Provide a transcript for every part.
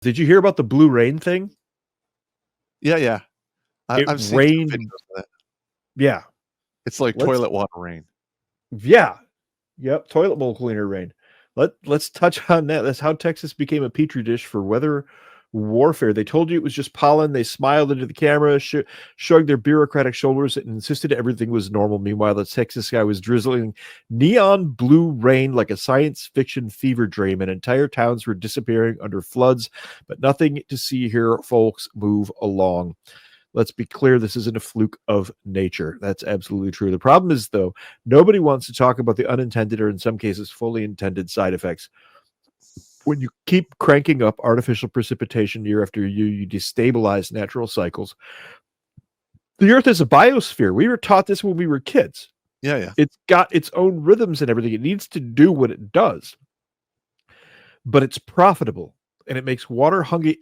Did you hear about the blue rain thing? Yeah. It I've seen some rained. videos of that. Yeah. It's like Let's. toilet water rain. Yeah. Yep. Toilet bowl cleaner rain. Let's touch on that. That's how Texas became a petri dish for weather warfare. They told you it was just pollen. They smiled into the camera, shrugged their bureaucratic shoulders, and insisted everything was normal. Meanwhile, the Texas sky was drizzling neon blue rain like a science fiction fever dream, and entire towns were disappearing under floods. But nothing to see here, folks. Move along. Let's be clear, this isn't a fluke of nature. That's absolutely true. The problem is, though, nobody wants to talk about the unintended or, in some cases, fully intended side effects. When you keep cranking up artificial precipitation year after year, you destabilize natural cycles. The Earth is a biosphere. We were taught this when we were kids. Yeah. It's got its own rhythms and everything. It needs to do what it does, but it's profitable. And it makes water-hungry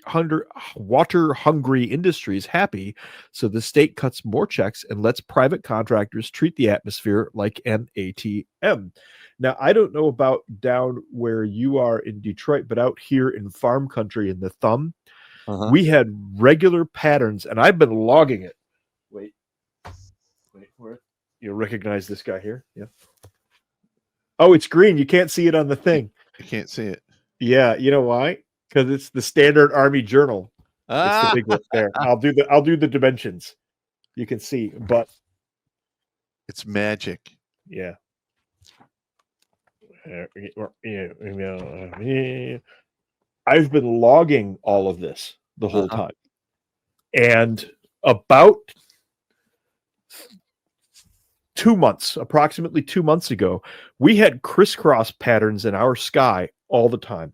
industries happy, so the state cuts more checks and lets private contractors treat the atmosphere like an ATM. Now, I don't know about down where you are in Detroit, but out here in farm country in the thumb, we had regular patterns, and I've been logging it. Wait, where? You'll recognize this guy here? Yeah. Oh, it's green. You can't see it on the thing. You can't see it. Yeah, you know why? Because it's the Standard Army Journal. It's the big one there. I'll do the dimensions. You can see, but it's magic. Yeah. I've been logging all of this the whole time. And about approximately 2 months ago, we had crisscross patterns in our sky all the time.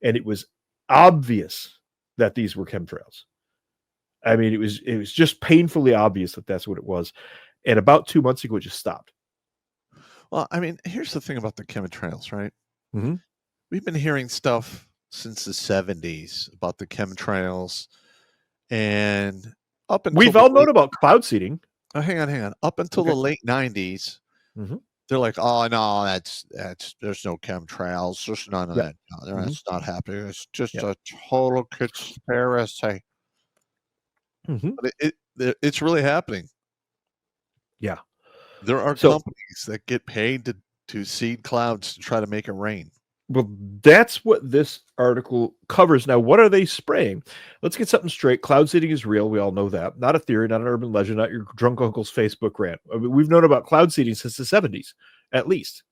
And it was obvious that these were chemtrails. I mean, it was just painfully obvious that that's what it was. And about 2 months ago, it just stopped. Well, I mean, here's the thing about the chemtrails, right? Mm-hmm. We've been hearing stuff since the 70s about the chemtrails, and up until we've all known about cloud seeding. Oh, hang on. Up until the late 90s, they're like, "Oh no, that's there's no chemtrails. There's none of that. No, that's not happening. It's just a total conspiracy." But it's really happening. Yeah. There are companies that get paid to seed clouds to try to make it rain. Well, that's what this article covers. Now, what are they spraying? Let's get something straight. Cloud seeding is real. We all know that. Not a theory, not an urban legend, not your drunk uncle's Facebook rant. I mean, we've known about cloud seeding since the 70s, at least.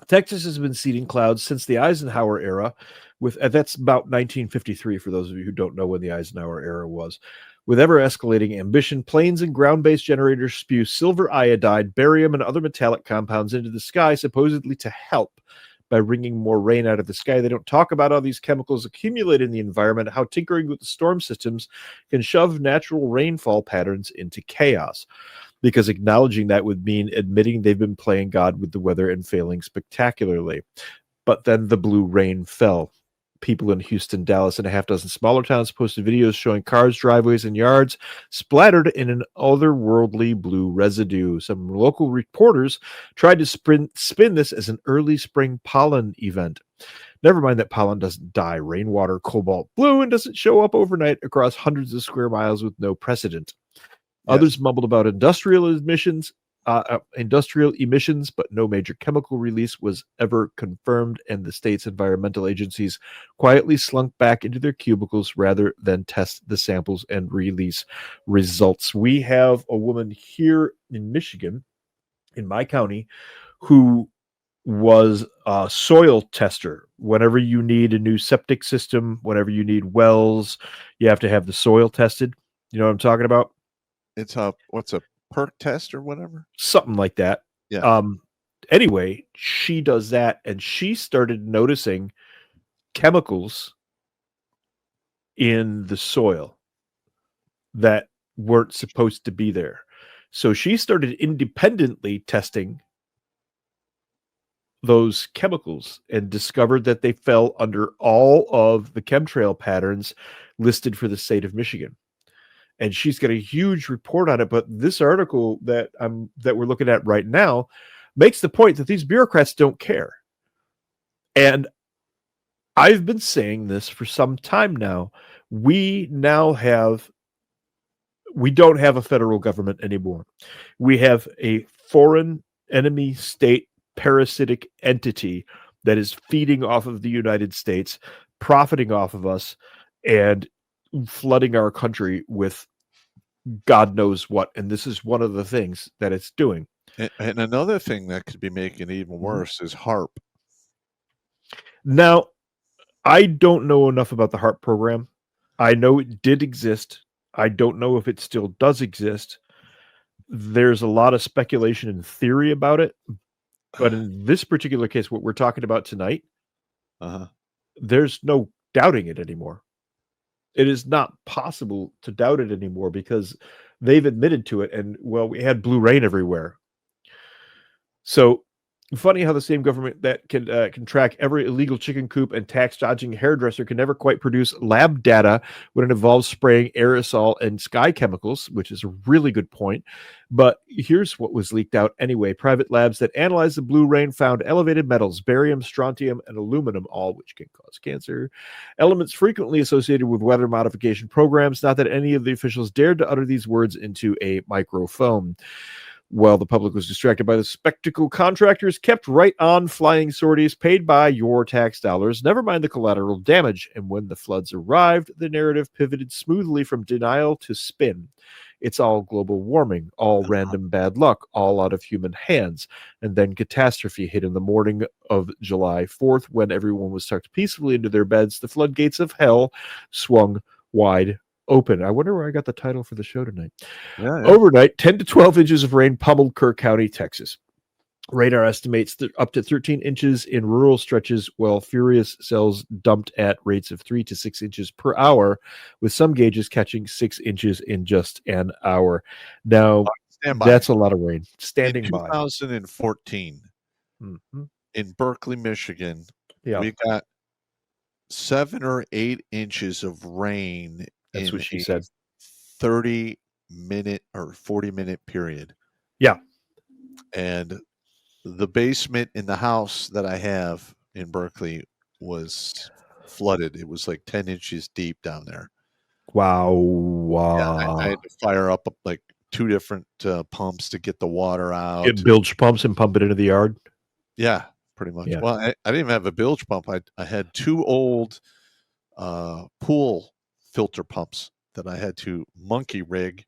Texas has been seeding clouds since the Eisenhower era. That's about 1953, for those of you who don't know when the Eisenhower era was. With ever-escalating ambition, planes and ground-based generators spew silver iodide, barium, and other metallic compounds into the sky, supposedly to help by bringing more rain out of the sky. They don't talk about how these chemicals accumulate in the environment, how tinkering with the storm systems can shove natural rainfall patterns into chaos. Because acknowledging that would mean admitting they've been playing God with the weather and failing spectacularly. But then the blue rain fell. People in Houston, Dallas, and a half dozen smaller towns posted videos showing cars, driveways, and yards splattered in an otherworldly blue residue. Some local reporters tried to spin this as an early spring pollen event. Never mind that pollen doesn't dye rainwater cobalt blue and doesn't show up overnight across hundreds of square miles with no precedent. Others mumbled about industrial emissions, but no major chemical release was ever confirmed, and the state's environmental agencies quietly slunk back into their cubicles rather than test the samples and release results. We have a woman here in Michigan, in my county, who was a soil tester. Whenever you need a new septic system, whenever you need wells, you have to have the soil tested. You know what I'm talking about? It's what's a perk test or whatever? Something like that. Yeah. Anyway, she does that, and she started noticing chemicals in the soil that weren't supposed to be there. So she started independently testing those chemicals and discovered that they fell under all of the chemtrail patterns listed for the state of Michigan. And she's got a huge report on it. But this article that we're looking at right now makes the point that these bureaucrats don't care. And I've been saying this for some time now. We don't have a federal government anymore. We have a foreign enemy state parasitic entity that is feeding off of the United States, profiting off of us, and flooding our country with God knows what. And this is one of the things that it's doing. And another thing that could be making it even worse is HARP. Now, I don't know enough about the HARP program. I know it did exist. I don't know if it still does exist. There's a lot of speculation and theory about it. But in this particular case, what we're talking about tonight, there's no doubting it anymore. It is not possible to doubt it anymore because they've admitted to it. And, well, we had blue rain everywhere. So funny how the same government that can track every illegal chicken coop and tax-dodging hairdresser can never quite produce lab data when it involves spraying aerosol and sky chemicals, which is a really good point. But here's what was leaked out anyway. Private labs that analyzed the blue rain found elevated metals, barium, strontium, and aluminum, all which can cause cancer. Elements frequently associated with weather modification programs, not that any of the officials dared to utter these words into a microphone. While the public was distracted by the spectacle, contractors kept right on flying sorties paid by your tax dollars, never mind the collateral damage. And when the floods arrived, the narrative pivoted smoothly from denial to spin. It's all global warming, all random bad luck, all out of human hands. And then catastrophe hit in the morning of July 4th when everyone was tucked peacefully into their beds. The floodgates of hell swung wide open. I wonder where I got the title for the show tonight. Overnight, 10 to 12 inches of rain pummeled Kirk County, Texas. Radar estimates up to 13 inches in rural stretches, while furious cells dumped at rates of 3 to 6 inches per hour, with some gauges catching 6 inches in just an hour. Now, that's a lot of rain. Standing by. 2014, in Berkeley, Michigan, we got 7 or 8 inches of rain. That's what she said. 30-minute or 40-minute period. Yeah. And the basement in the house that I have in Berkeley was flooded. It was like 10 inches deep down there. Wow. Yeah, I had to fire up like 2 different pumps to get the water out. Get bilge pumps and pump it into the yard? Yeah, pretty much. Yeah. Well, I didn't even have a bilge pump. I had 2 old pool filter pumps that I had to monkey rig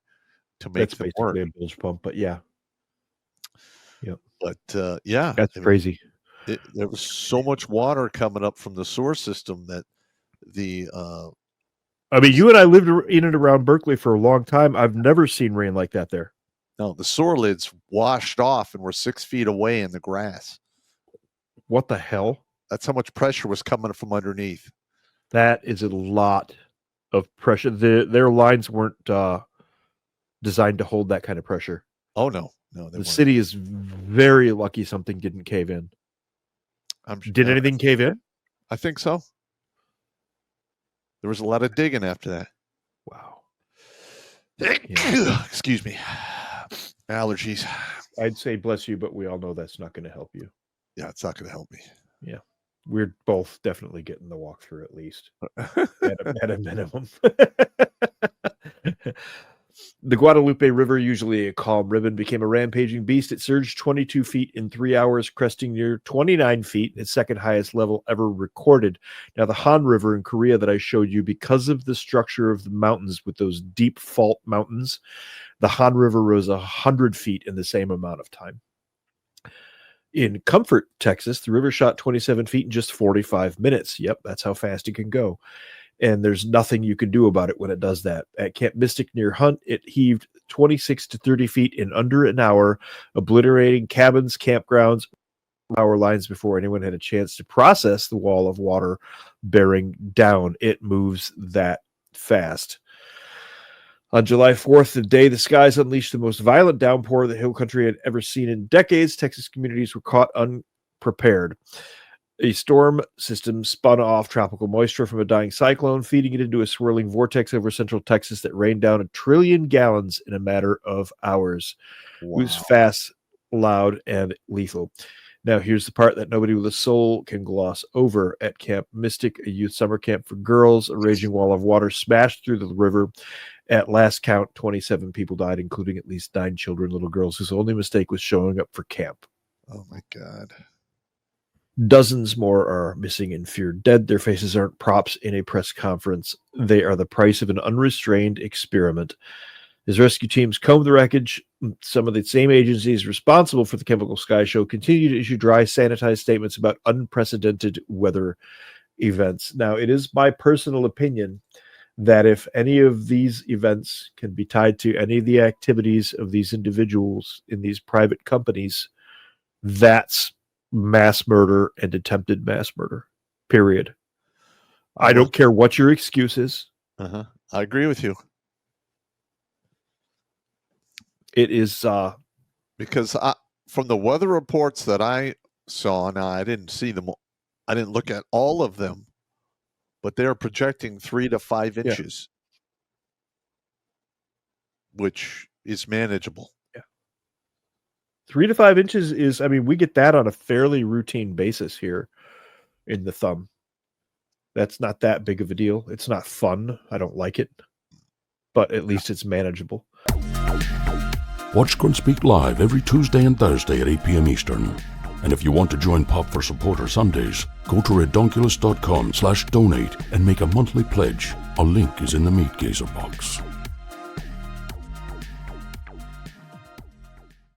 to make them work. That's basically a bilge pump, but yeah. Yep. But yeah, that's crazy. There was so much water coming up from the sewer system that I mean, you and I lived in and around Berkeley for a long time. I've never seen rain like that there. No, the sewer lids washed off and were 6 feet away in the grass. What the hell? That's how much pressure was coming from underneath. That is a lot of pressure. Their lines weren't designed to hold that kind of pressure. Oh no, the city is very lucky something didn't cave in. Did anything cave in? I think so. There was a lot of digging after that. Wow. Yeah. Excuse me. Allergies. I'd say bless you, but we all know that's not going to help you. Yeah, it's not going to help me. Yeah. We're both definitely getting the walkthrough at least. at a minimum. The Guadalupe River, usually a calm ribbon, became a rampaging beast. It surged 22 feet in 3 hours, cresting near 29 feet, its second highest level ever recorded. Now, the Han River in Korea that I showed you, because of the structure of the mountains with those deep fault mountains, the Han River rose 100 feet in the same amount of time. In Comfort, Texas, the river shot 27 feet in just 45 minutes. Yep, that's how fast it can go. And there's nothing you can do about it when it does that. At Camp Mystic near Hunt, it heaved 26 to 30 feet in under an hour, obliterating cabins, campgrounds, power lines before anyone had a chance to process the wall of water bearing down. It moves that fast. On July 4th, the day the skies unleashed the most violent downpour the hill country had ever seen in decades, Texas communities were caught unprepared. A storm system spun off tropical moisture from a dying cyclone, feeding it into a swirling vortex over central Texas that rained down 1 trillion gallons in a matter of hours. Wow. It was fast, loud, and lethal. Now, here's the part that nobody with a soul can gloss over. At Camp Mystic, a youth summer camp for girls, a raging wall of water smashed through the river. At last count, 27 people died, including at least 9 children, little girls whose only mistake was showing up for camp. Oh, my God. Dozens more are missing and feared dead. Their faces aren't props in a press conference. They are the price of an unrestrained experiment. As rescue teams comb the wreckage, some of the same agencies responsible for the Chemical Sky Show continue to issue dry, sanitized statements about unprecedented weather events. Now, it is my personal opinion that if any of these events can be tied to any of the activities of these individuals in these private companies, that's mass murder and attempted mass murder, period. I don't care what your excuse is. I agree with you. It is because from the weather reports that I saw, now I didn't see them, I didn't look at all of them, but they're projecting 3 to 5 inches, which is manageable. 3 to 5 inches is, I mean, we get that on a fairly routine basis here in the thumb. That's not that big of a deal. It's not fun. I don't like it, but at least it's manageable. Watch Grunt Speak live every Tuesday and Thursday at 8 p.m. Eastern. And if you want to join Pop for Supporter Sundays, go to redonkulous.com/donate and make a monthly pledge. A link is in the Meat Gazer box.